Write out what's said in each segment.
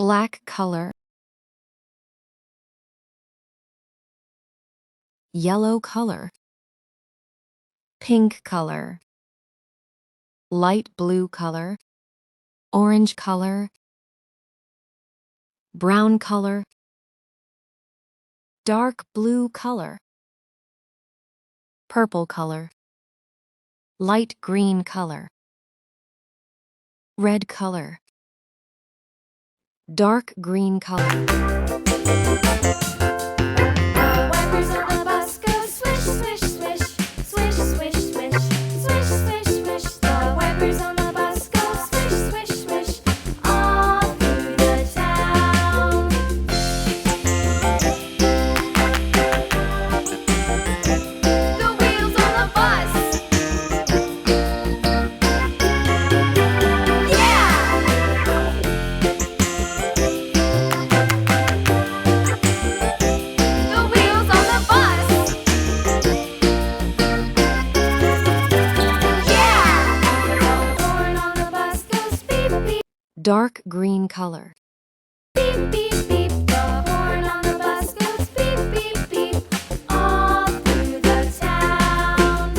black color, yellow color, pink color, light blue color, orange color, brown color, dark blue color, purple color, light green color, red color, dark green color. Dark green color. Beep, beep, beep. The horn on the bus goes beep, beep, beep. All through the town.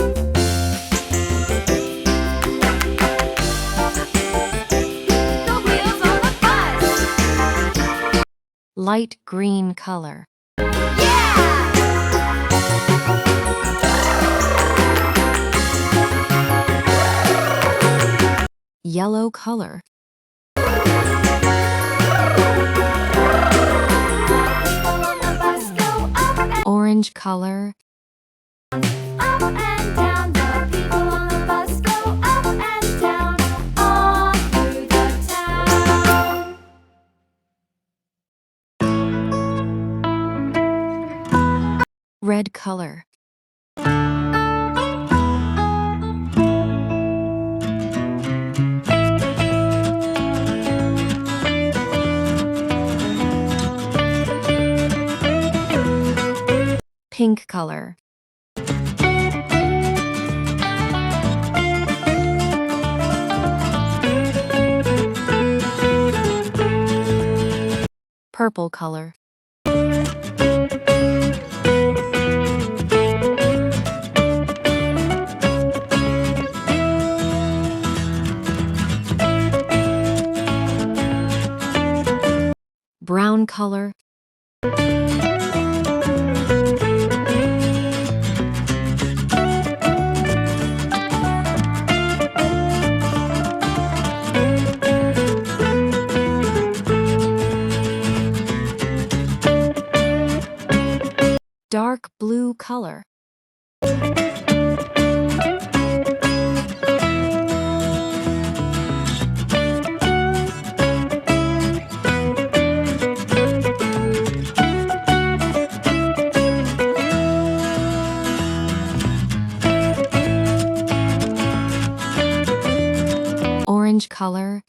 The wheels on the bus. Light green color. Yellow color. Orange color. Up and down, the people on the bus go up and down, all through the town. Red color. Pink color. Purple color. Brown color. Dark blue color. Orange color.